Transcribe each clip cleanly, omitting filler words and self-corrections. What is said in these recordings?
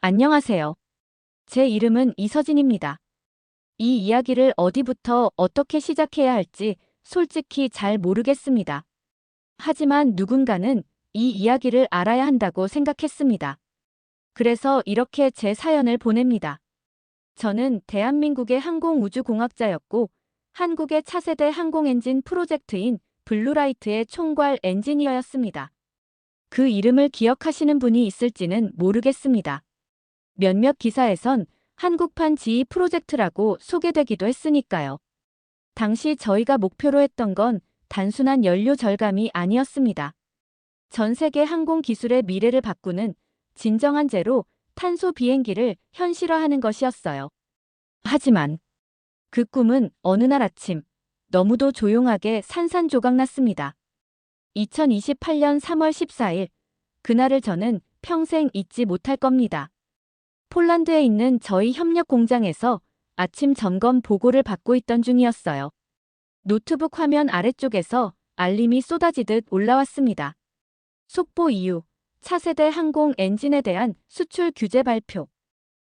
안녕하세요. 제 이름은 이서진입니다. 이 이야기를 어디부터 어떻게 시작해야 할지 솔직히 잘 모르겠습니다. 하지만 누군가는 이 이야기를 알아야 한다고 생각했습니다. 그래서 이렇게 제 사연을 보냅니다. 저는 대한민국의 항공우주공학자였고 한국의 차세대 항공엔진 프로젝트인 블루라이트의 총괄 엔지니어였습니다. 그 이름을 기억하시는 분이 있을지는 모르겠습니다. 몇몇 기사에선 한국판 지휘 프로젝트라고 소개되기도 했으니까요. 당시 저희가 목표로 했던 건 단순한 연료 절감이 아니었습니다. 전 세계 항공 기술의 미래를 바꾸는 진정한 제로 탄소 비행기를 현실화하는 것이었어요. 하지만 그 꿈은 어느 날 아침 너무도 조용하게 산산조각났습니다. 2028년 3월 14일 그날을 저는 평생 잊지 못할 겁니다. 폴란드에 있는 저희 협력 공장에서 아침 점검 보고를 받고 있던 중이었어요. 노트북 화면 아래쪽에서 알림이 쏟아지듯 올라왔습니다. 속보 이후 차세대 항공 엔진에 대한 수출 규제 발표.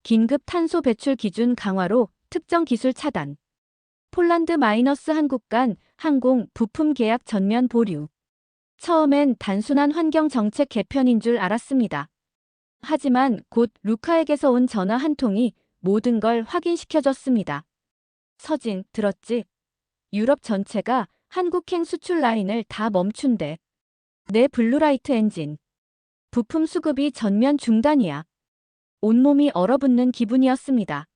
긴급 탄소 배출 기준 강화로 특정 기술 차단. 폴란드 마이너스 한국 간 항공 부품 계약 전면 보류. 처음엔 단순한 환경 정책 개편인 줄 알았습니다. 하지만 곧 루카에게서 온 전화 한 통이 모든 걸 확인시켜줬습니다. 서진, 들었지? 유럽 전체가 한국행 수출 라인을 다 멈춘대. 내 블루라이트 엔진. 부품 수급이 전면 중단이야. 온몸이 얼어붙는 기분이었습니다.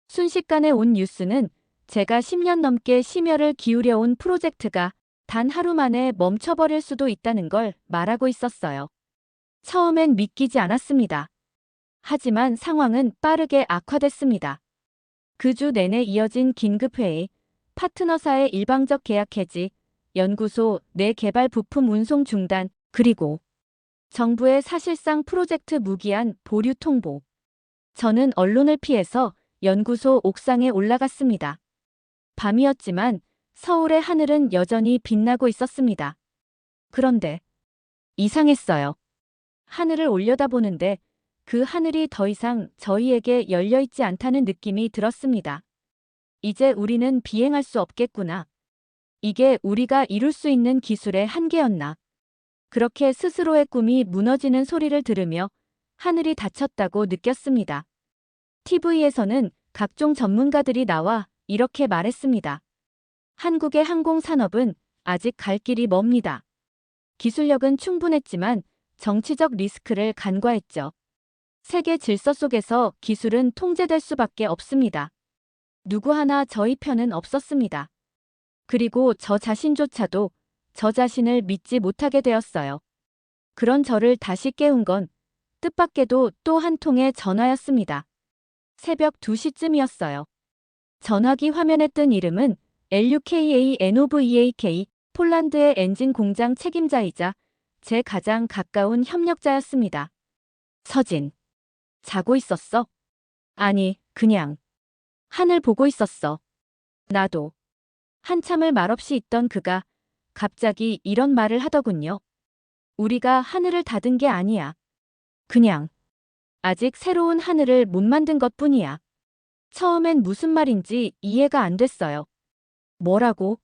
순식간에 온 뉴스는 제가 10년 넘게 심혈을 기울여온 프로젝트가 단 하루 만에 멈춰버릴 수도 있다는 걸 말하고 있었어요. 처음엔 믿기지 않았습니다. 하지만 상황은 빠르게 악화됐습니다. 그 주 내내 이어진 긴급회의, 파트너사의 일방적 계약 해지, 연구소 내 개발 부품 운송 중단, 그리고 정부의 사실상 프로젝트 무기한 보류 통보. 저는 언론을 피해서 연구소 옥상에 올라갔습니다. 밤이었지만 서울의 하늘은 여전히 빛나고 있었습니다. 그런데 이상했어요. 하늘을 올려다보는데 그 하늘이 더 이상 저희에게 열려있지 않다는 느낌이 들었습니다. 이제 우리는 비행할 수 없겠구나. 이게 우리가 이룰 수 있는 기술의 한계였나. 그렇게 스스로의 꿈이 무너지는 소리를 들으며 하늘이 닫혔다고 느꼈습니다. TV에서는 각종 전문가들이 나와 이렇게 말했습니다. 한국의 항공산업은 아직 갈 길이 멉니다. 기술력은 충분했지만 정치적 리스크를 간과했죠. 세계 질서 속에서 기술은 통제될 수밖에 없습니다. 누구 하나 저희 편은 없었습니다. 그리고 저 자신조차도 저 자신을 믿지 못하게 되었어요. 그런 저를 다시 깨운 건 뜻밖에도 또 한 통의 전화였습니다. 새벽 2시쯤이었어요. 전화기 화면에 뜬 이름은 LUKA NOVEAK, 폴란드의 엔진 공장 책임자이자 제 가장 가까운 협력자였습니다. 서진. 자고 있었어? 아니, 그냥 하늘 보고 있었어. 나도. 한참을 말없이 있던 그가 갑자기 이런 말을 하더군요. 우리가 하늘을 닫은 게 아니야. 그냥 아직 새로운 하늘을 못 만든 것뿐이야. 처음엔 무슨 말인지 이해가 안 됐어요. 뭐라고?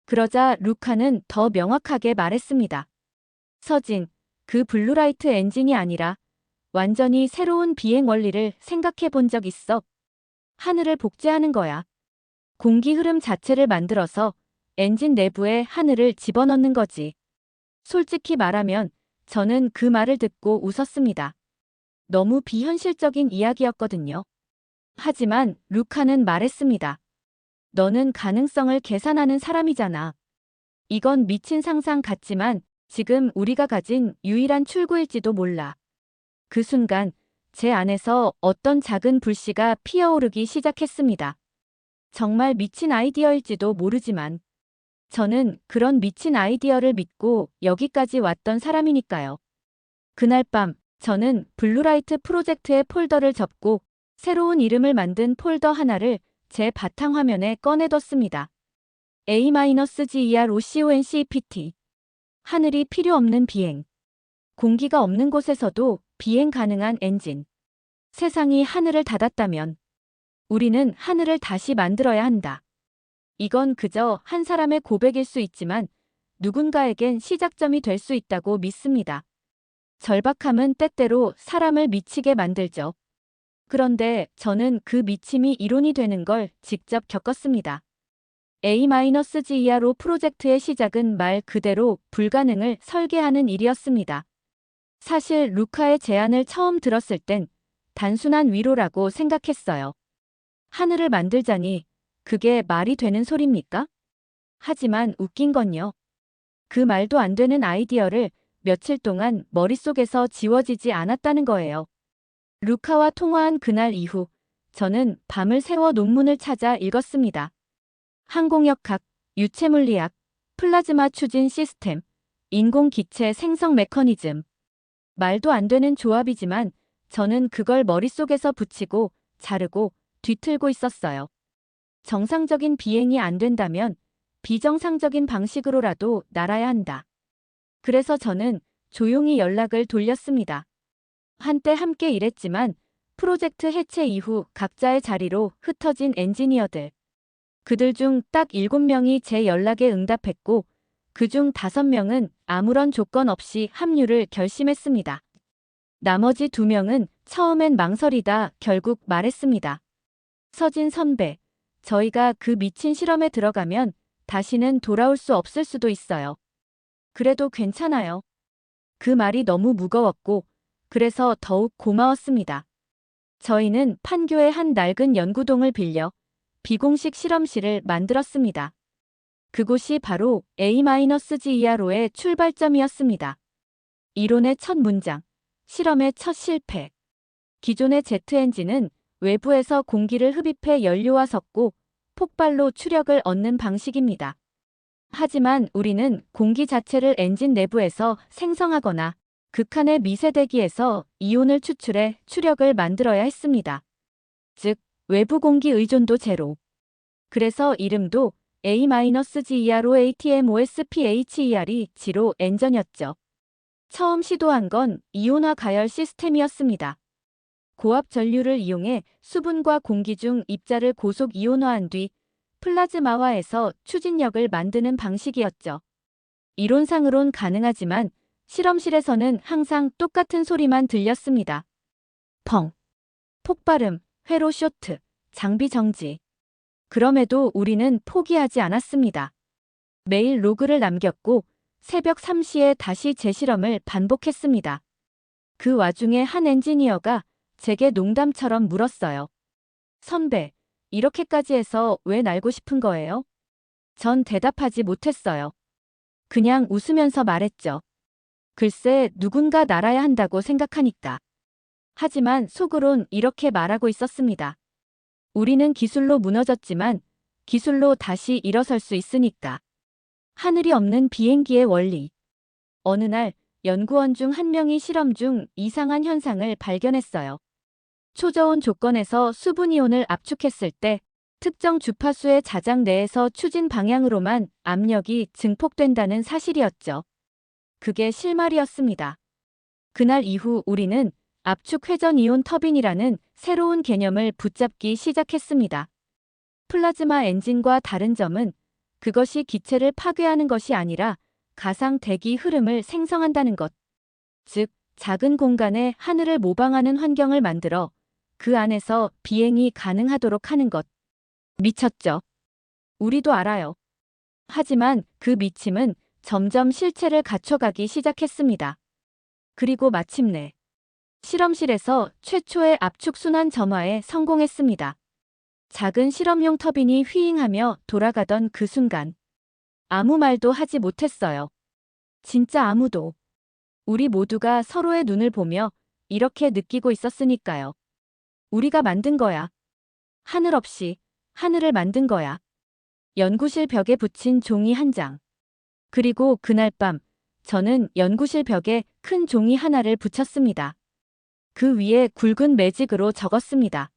그러자 루카는 더 명확하게 말했습니다. 서진, 그 블루라이트 엔진이 아니라 완전히 새로운 비행 원리를 생각해 본 적 있어? 하늘을 복제하는 거야. 공기 흐름 자체를 만들어서 엔진 내부에 하늘을 집어넣는 거지. 솔직히 말하면 저는 그 말을 듣고 웃었습니다. 너무 비현실적인 이야기였거든요. 하지만 루카는 말했습니다. 너는 가능성을 계산하는 사람이잖아. 이건 미친 상상 같지만 지금 우리가 가진 유일한 출구일지도 몰라. 그 순간 제 안에서 어떤 작은 불씨가 피어오르기 시작했습니다. 정말 미친 아이디어일지도 모르지만 저는 그런 미친 아이디어를 믿고 여기까지 왔던 사람이니까요. 그날 밤 저는 블루라이트 프로젝트의 폴더를 접고 새로운 이름을 만든 폴더 하나를 제 바탕화면에 꺼내뒀습니다. A-GEROCONCEPT. 하늘이 필요 없는 비행. 공기가 없는 곳에서도 비행 가능한 엔진. 세상이 하늘을 닫았다면 우리는 하늘을 다시 만들어야 한다. 이건 그저 한 사람의 고백일 수 있지만 누군가에겐 시작점이 될 수 있다고 믿습니다. 절박함은 때때로 사람을 미치게 만들죠. 그런데 저는 그 미침이 이론이 되는 걸 직접 겪었습니다. A-GERO 프로젝트의 시작은 말 그대로 불가능을 설계하는 일이었습니다. 사실 루카의 제안을 처음 들었을 땐 단순한 위로라고 생각했어요. 하늘을 만들자니 그게 말이 되는 소립니까? 하지만 웃긴 건요. 그 말도 안 되는 아이디어를 며칠 동안 머릿속에서 지워지지 않았다는 거예요. 루카와 통화한 그날 이후 저는 밤을 새워 논문을 찾아 읽었습니다. 항공역학, 유체물리학, 플라즈마 추진 시스템, 인공기체 생성 메커니즘. 말도 안 되는 조합이지만 저는 그걸 머릿속에서 붙이고 자르고 뒤틀고 있었어요. 정상적인 비행이 안 된다면 비정상적인 방식으로라도 날아야 한다. 그래서 저는 조용히 연락을 돌렸습니다. 한때 함께 일했지만 프로젝트 해체 이후 각자의 자리로 흩어진 엔지니어들. 그들 중 딱 7명이 제 연락에 응답했고 그중 5명은 아무런 조건 없이 합류를 결심했습니다. 나머지 2명은 처음엔 망설이다 결국 말했습니다. 서진 선배, 저희가 그 미친 실험에 들어가면 다시는 돌아올 수 없을 수도 있어요. 그래도 괜찮아요. 그 말이 너무 무거웠고 그래서 더욱 고마웠습니다. 저희는 판교의 한 낡은 연구동을 빌려 비공식 실험실을 만들었습니다. 그곳이 바로 A-GERO의 출발점이었습니다. 이론의 첫 문장, 실험의 첫 실패. 기존의 제트 엔진은 외부에서 공기를 흡입해 연료와 섞고 폭발로 추력을 얻는 방식입니다. 하지만 우리는 공기 자체를 엔진 내부에서 생성하거나 극한의 미세대기에서 이온을 추출해 추력을 만들어야 했습니다. 즉, 외부 공기 의존도 제로. 그래서 이름도 A-GERO ATMOSPHER이 지로 엔전이었죠. 처음 시도한 건 이온화 가열 시스템이었습니다. 고압 전류를 이용해 수분과 공기 중 입자를 고속 이온화한 뒤 플라즈마화해서 추진력을 만드는 방식이었죠. 이론상으론 가능하지만 실험실에서는 항상 똑같은 소리만 들렸습니다. 펑, 폭발음, 회로 쇼트, 장비 정지. 그럼에도 우리는 포기하지 않았습니다. 매일 로그를 남겼고 새벽 3시에 다시 재실험을 반복했습니다. 그 와중에 한 엔지니어가 제게 농담처럼 물었어요. 선배, 이렇게까지 해서 왜 날고 싶은 거예요? 전 대답하지 못했어요. 그냥 웃으면서 말했죠. 글쎄, 누군가 날아야 한다고 생각하니까. 하지만 속으론 이렇게 말하고 있었습니다. 우리는 기술로 무너졌지만 기술로 다시 일어설 수 있으니까. 하늘이 없는 비행기의 원리. 어느 날 연구원 중 한 명이 실험 중 이상한 현상을 발견했어요. 초저온 조건에서 수분이온을 압축했을 때 특정 주파수의 자장 내에서 추진 방향으로만 압력이 증폭된다는 사실이었죠. 그게 실말이었습니다. 그날 이후 우리는 압축 회전 이온 터빈이라는 새로운 개념을 붙잡기 시작했습니다. 플라즈마 엔진과 다른 점은 그것이 기체를 파괴하는 것이 아니라 가상 대기 흐름을 생성한다는 것. 즉, 작은 공간에 하늘을 모방하는 환경을 만들어 그 안에서 비행이 가능하도록 하는 것. 미쳤죠? 우리도 알아요. 하지만 그 미침은 점점 실체를 갖춰가기 시작했습니다. 그리고 마침내 실험실에서 최초의 압축 순환 점화에 성공했습니다. 작은 실험용 터빈이 휘잉하며 돌아가던 그 순간 아무 말도 하지 못했어요. 진짜 아무도. 우리 모두가 서로의 눈을 보며 이렇게 느끼고 있었으니까요. 우리가 만든 거야. 하늘 없이 하늘을 만든 거야. 연구실 벽에 붙인 종이 한 장. 그리고 그날 밤 저는 연구실 벽에 큰 종이 하나를 붙였습니다. 그 위에 굵은 매직으로 적었습니다.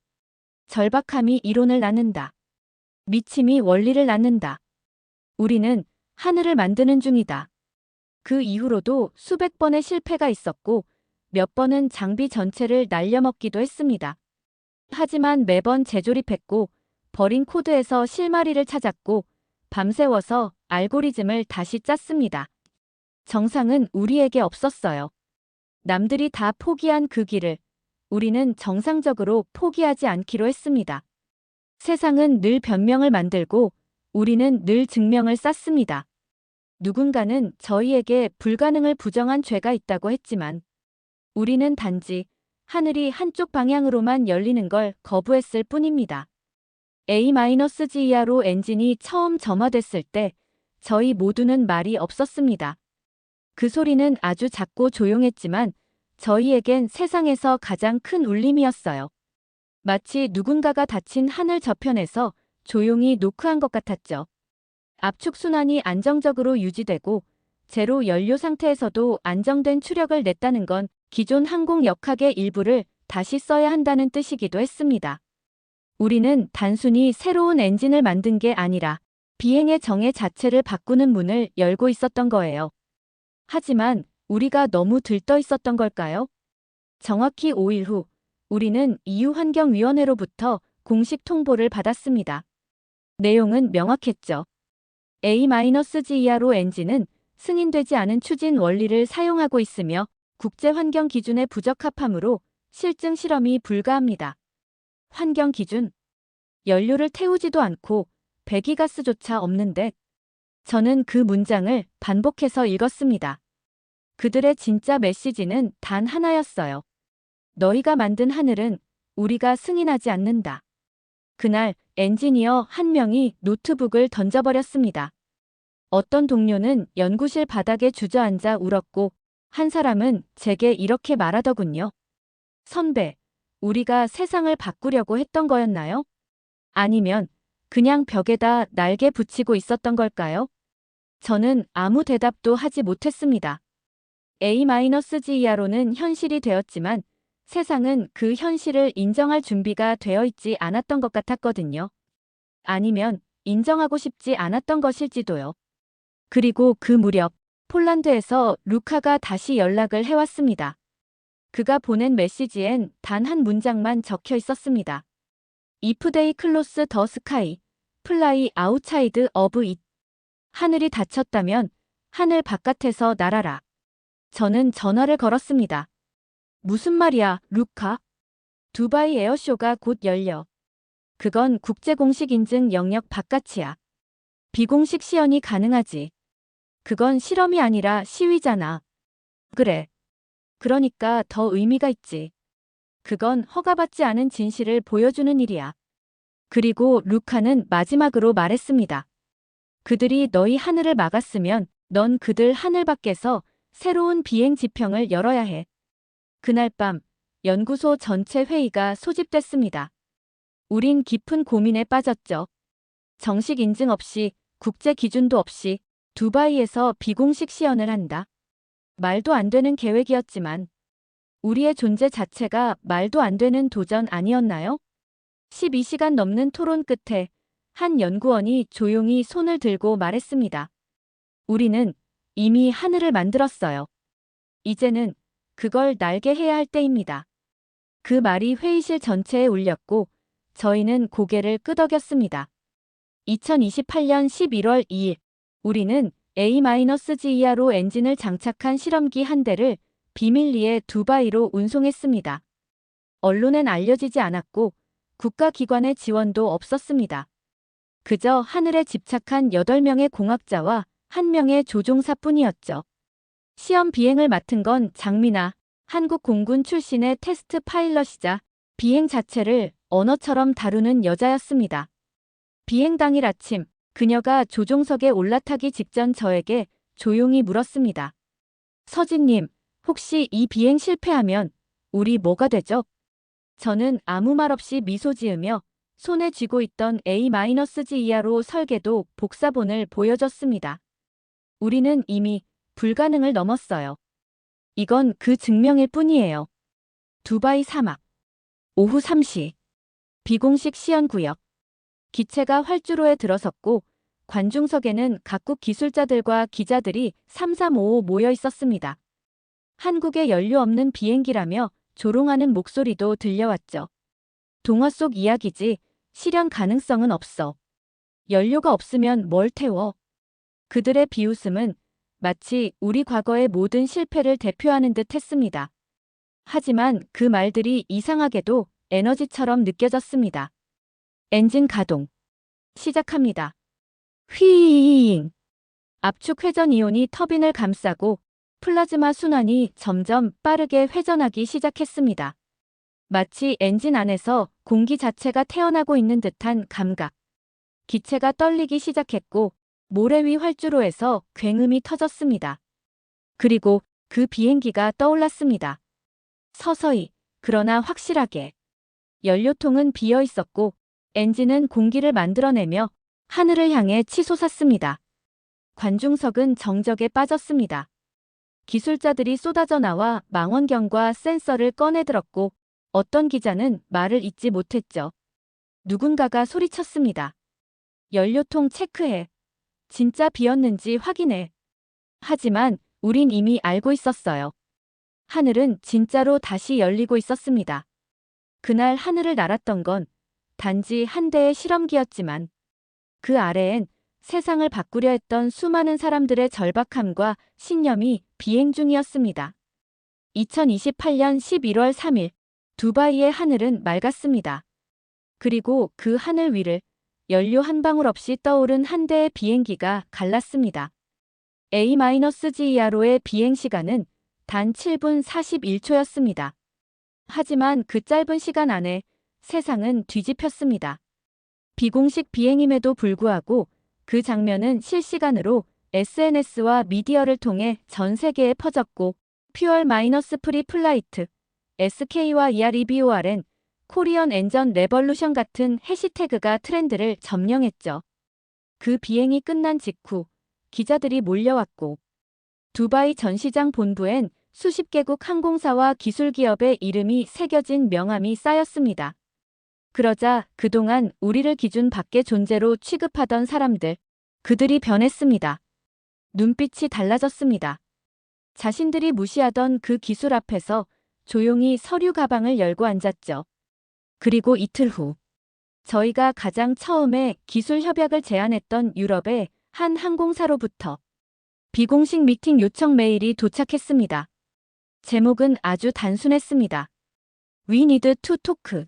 절박함이 이론을 낳는다. 미침이 원리를 낳는다. 우리는 하늘을 만드는 중이다. 그 이후로도 수백 번의 실패가 있었고 몇 번은 장비 전체를 날려먹기도 했습니다. 하지만 매번 재조립했고 버린 코드에서 실마리를 찾았고 밤새워서 알고리즘을 다시 짰습니다. 정상은 우리에게 없었어요. 남들이 다 포기한 그 길을 우리는 정상적으로 포기하지 않기로 했습니다. 세상은 늘 변명을 만들고 우리는 늘 증명을 쌓습니다. 누군가는 저희에게 불가능을 부정한 죄가 있다고 했지만 우리는 단지 하늘이 한쪽 방향으로만 열리는 걸 거부했을 뿐입니다. A-G 이하로 엔진이 처음 점화됐을 때 저희 모두는 말이 없었습니다. 그 소리는 아주 작고 조용했지만 저희에겐 세상에서 가장 큰 울림이었어요. 마치 누군가가 닫힌 하늘 저편에서 조용히 노크한 것 같았죠. 압축순환이 안정적으로 유지되고 제로 연료 상태에서도 안정된 추력을 냈다는 건 기존 항공 역학의 일부를 다시 써야 한다는 뜻이기도 했습니다. 우리는 단순히 새로운 엔진을 만든 게 아니라 비행의 정의 자체를 바꾸는 문을 열고 있었던 거예요. 하지만 우리가 너무 들떠 있었던 걸까요? 정확히 5일 후 우리는 EU 환경위원회로부터 공식 통보를 받았습니다. 내용은 명확했죠. A-G 이하로 엔진은 승인되지 않은 추진 원리를 사용하고 있으며 국제환경 기준에 부적합하므로 실증 실험이 불가합니다. 환경 기준. 연료를 태우지도 않고 배기가스조차 없는데 저는 그 문장을 반복해서 읽었습니다. 그들의 진짜 메시지는 단 하나였어요. 너희가 만든 하늘은 우리가 승인하지 않는다. 그날 엔지니어 한 명이 노트북을 던져버렸습니다. 어떤 동료는 연구실 바닥에 주저앉아 울었고 한 사람은 제게 이렇게 말하더군요. 선배, 우리가 세상을 바꾸려고 했던 거였나요? 아니면 그냥 벽에다 날개 붙이고 있었던 걸까요? 저는 아무 대답도 하지 못했습니다. A-G 이하로는 현실이 되었지만 세상은 그 현실을 인정할 준비가 되어 있지 않았던 것 같았거든요. 아니면 인정하고 싶지 않았던 것일지도요. 그리고 그 무렵 폴란드에서 루카가 다시 연락을 해왔습니다. 그가 보낸 메시지엔 단 한 문장만 적혀 있었습니다. If they close the sky, fly outside of it. 하늘이 닫혔다면 하늘 바깥에서 날아라. 저는 전화를 걸었습니다. 무슨 말이야, 루카? 두바이 에어쇼가 곧 열려. 그건 국제공식 인증 영역 바깥이야. 비공식 시연이 가능하지. 그건 실험이 아니라 시위잖아. 그래. 그러니까 더 의미가 있지. 그건 허가받지 않은 진실을 보여주는 일이야. 그리고 루카는 마지막으로 말했습니다. 그들이 너희 하늘을 막았으면 넌 그들 하늘 밖에서 새로운 비행 지평을 열어야 해. 그날 밤 연구소 전체 회의가 소집됐습니다. 우린 깊은 고민에 빠졌죠. 정식 인증 없이 국제 기준도 없이 두바이에서 비공식 시연을 한다. 말도 안 되는 계획이었지만 우리의 존재 자체가 말도 안 되는 도전 아니었나요? 12시간 넘는 토론 끝에 한 연구원이 조용히 손을 들고 말했습니다. 우리는 이미 하늘을 만들었어요. 이제는 그걸 날게 해야 할 때입니다. 그 말이 회의실 전체에 울렸고 저희는 고개를 끄덕였습니다. 2028년 11월 2일 우리는 A-G 이하로 엔진을 장착한 실험기 한 대를 비밀리에 두바이로 운송했습니다. 언론엔 알려지지 않았고 국가기관의 지원도 없었습니다. 그저 하늘에 집착한 8명의 공학자와 1명의 조종사뿐이었죠. 시험 비행을 맡은 건 장미나 한국공군 출신의 테스트 파일럿이자 비행 자체를 언어처럼 다루는 여자였습니다. 비행 당일 아침 그녀가 조종석에 올라타기 직전 저에게 조용히 물었습니다. 서진님, 혹시 이 비행 실패하면 우리 뭐가 되죠? 저는 아무 말 없이 미소 지으며 손에 쥐고 있던 A-G 이하로 설계도 복사본을 보여줬습니다. 우리는 이미 불가능을 넘었어요. 이건 그 증명일 뿐이에요. 두바이 사막. 오후 3시. 비공식 시연구역. 기체가 활주로에 들어섰고 관중석에는 각국 기술자들과 기자들이 삼삼오오 모여 있었습니다. 한국에 연료 없는 비행기라며 조롱하는 목소리도 들려왔죠. 동화 속 이야기지 실현 가능성은 없어. 연료가 없으면 뭘 태워? 그들의 비웃음은 마치 우리 과거의 모든 실패를 대표하는 듯 했습니다. 하지만 그 말들이 이상하게도 에너지처럼 느껴졌습니다. 엔진 가동. 시작합니다. 휘잉. 압축 회전 이온이 터빈을 감싸고 플라즈마 순환이 점점 빠르게 회전하기 시작했습니다. 마치 엔진 안에서 공기 자체가 태어나고 있는 듯한 감각. 기체가 떨리기 시작했고 모래 위 활주로에서 굉음이 터졌습니다. 그리고 그 비행기가 떠올랐습니다. 서서히, 그러나 확실하게. 연료통은 비어 있었고 엔진은 공기를 만들어내며 하늘을 향해 치솟았습니다. 관중석은 정적에 빠졌습니다. 기술자들이 쏟아져 나와 망원경과 센서를 꺼내들었고 어떤 기자는 말을 잇지 못했죠. 누군가가 소리쳤습니다. 연료통 체크해. 진짜 비었는지 확인해. 하지만 우린 이미 알고 있었어요. 하늘은 진짜로 다시 열리고 있었습니다. 그날 하늘을 날았던 건 단지 한 대의 실험기였지만 그 아래엔 세상을 바꾸려 했던 수많은 사람들의 절박함과 신념이 비행 중이었습니다. 2028년 11월 3일 두바이의 하늘은 맑았습니다. 그리고 그 하늘 위를 연료 한 방울 없이 떠오른 한 대의 비행기가 갈랐습니다. A-GERO의 비행 시간은 단 7분 41초였습니다. 하지만 그 짧은 시간 안에 세상은 뒤집혔습니다. 비공식 비행임에도 불구하고 그 장면은 실시간으로 SNS와 미디어를 통해 전 세계에 퍼졌고 퓨얼-프리 플라이트, SK와 EREVORN, 코리언 엔전 레벌루션 같은 해시태그가 트렌드를 점령했죠. 그 비행이 끝난 직후 기자들이 몰려왔고 두바이 전시장 본부엔 수십 개국 항공사와 기술기업의 이름이 새겨진 명함이 쌓였습니다. 그러자 그동안 우리를 기준 밖의 존재로 취급하던 사람들, 그들이 변했습니다. 눈빛이 달라졌습니다. 자신들이 무시하던 그 기술 앞에서 조용히 서류 가방을 열고 앉았죠. 그리고 이틀 후, 저희가 가장 처음에 기술 협약을 제안했던 유럽의 한 항공사로부터 비공식 미팅 요청 메일이 도착했습니다. 제목은 아주 단순했습니다. We need to talk.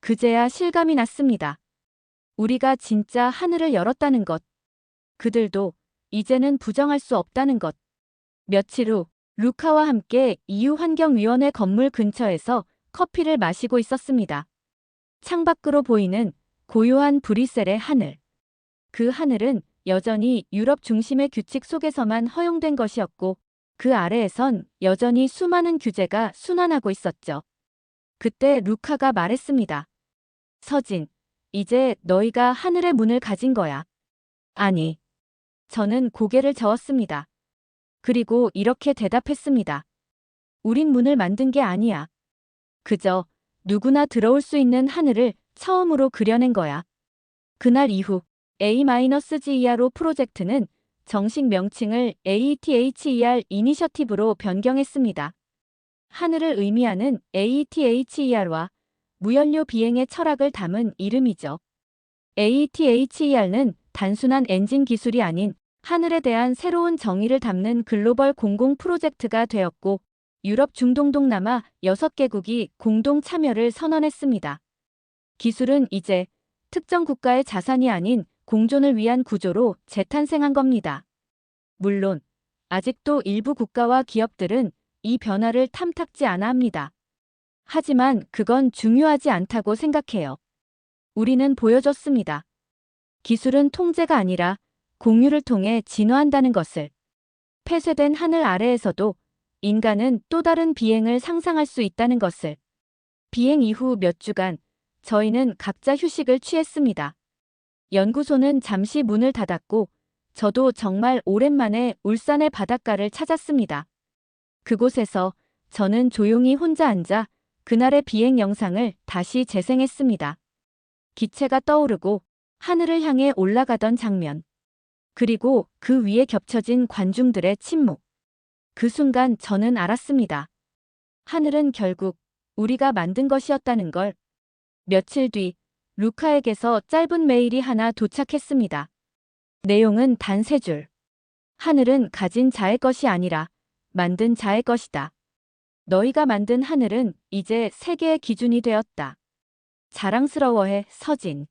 그제야 실감이 났습니다. 우리가 진짜 하늘을 열었다는 것. 그들도 이제는 부정할 수 없다는 것. 며칠 후 루카와 함께 EU 환경위원회 건물 근처에서 커피를 마시고 있었습니다. 창밖으로 보이는 고요한 브뤼셀의 하늘. 그 하늘은 여전히 유럽 중심의 규칙 속에서만 허용된 것이었고 그 아래에선 여전히 수많은 규제가 순환하고 있었죠. 그때 루카가 말했습니다. 서진, 이제 너희가 하늘의 문을 가진 거야. 아니. 저는 고개를 저었습니다. 그리고 이렇게 대답했습니다. 우린 문을 만든 게 아니야. 그저 누구나 들어올 수 있는 하늘을 처음으로 그려낸 거야. 그날 이후 A-GERO 프로젝트는 정식 명칭을 AETHER 이니셔티브로 변경했습니다. 하늘을 의미하는 AETHER와 무연료 비행의 철학을 담은 이름이죠. AETHER는 단순한 엔진 기술이 아닌 하늘에 대한 새로운 정의를 담는 글로벌 공공 프로젝트가 되었고 유럽 중동 동남아 6개국이 공동 참여를 선언했습니다. 기술은 이제 특정 국가의 자산이 아닌 공존을 위한 구조로 재탄생한 겁니다. 물론 아직도 일부 국가와 기업들은 이 변화를 탐탁지 않아 합니다. 하지만 그건 중요하지 않다고 생각해요. 우리는 보여줬습니다. 기술은 통제가 아니라 공유를 통해 진화한다는 것을. 폐쇄된 하늘 아래에서도 인간은 또 다른 비행을 상상할 수 있다는 것을. 비행 이후 몇 주간 저희는 각자 휴식을 취했습니다. 연구소는 잠시 문을 닫았고 저도 정말 오랜만에 울산의 바닷가를 찾았습니다. 그곳에서 저는 조용히 혼자 앉아 그날의 비행 영상을 다시 재생했습니다. 기체가 떠오르고 하늘을 향해 올라가던 장면. 그리고 그 위에 겹쳐진 관중들의 침묵. 그 순간 저는 알았습니다. 하늘은 결국 우리가 만든 것이었다는 걸. 며칠 뒤 루카에게서 짧은 메일이 하나 도착했습니다. 내용은 단 3줄. 하늘은 가진 자의 것이 아니라 만든 자의 것이다. 너희가 만든 하늘은 이제 세계의 기준이 되었다. 자랑스러워해, 서진.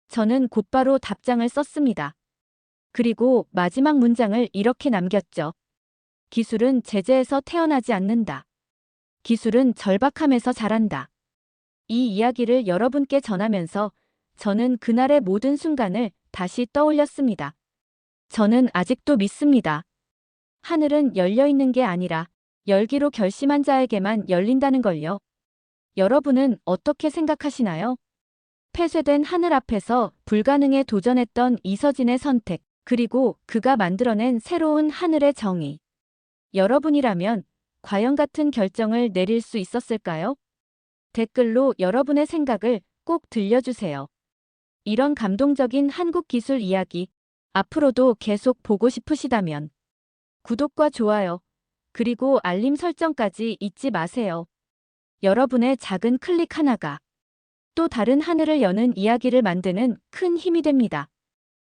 저는 곧바로 답장을 썼습니다. 그리고 마지막 문장을 이렇게 남겼죠. 기술은 제재에서 태어나지 않는다. 기술은 절박함에서 자란다. 이 이야기를 여러분께 전하면서 저는 그날의 모든 순간을 다시 떠올렸습니다. 저는 아직도 믿습니다. 하늘은 열려 있는 게 아니라 열기로 결심한 자에게만 열린다는 걸요. 여러분은 어떻게 생각하시나요? 폐쇄된 하늘 앞에서 불가능에 도전했던 이서진의 선택, 그리고 그가 만들어낸 새로운 하늘의 정의. 여러분이라면 과연 같은 결정을 내릴 수 있었을까요? 댓글로 여러분의 생각을 꼭 들려주세요. 이런 감동적인 한국 기술 이야기, 앞으로도 계속 보고 싶으시다면 구독과 좋아요, 그리고 알림 설정까지 잊지 마세요. 여러분의 작은 클릭 하나가 또 다른 하늘을 여는 이야기를 만드는 큰 힘이 됩니다.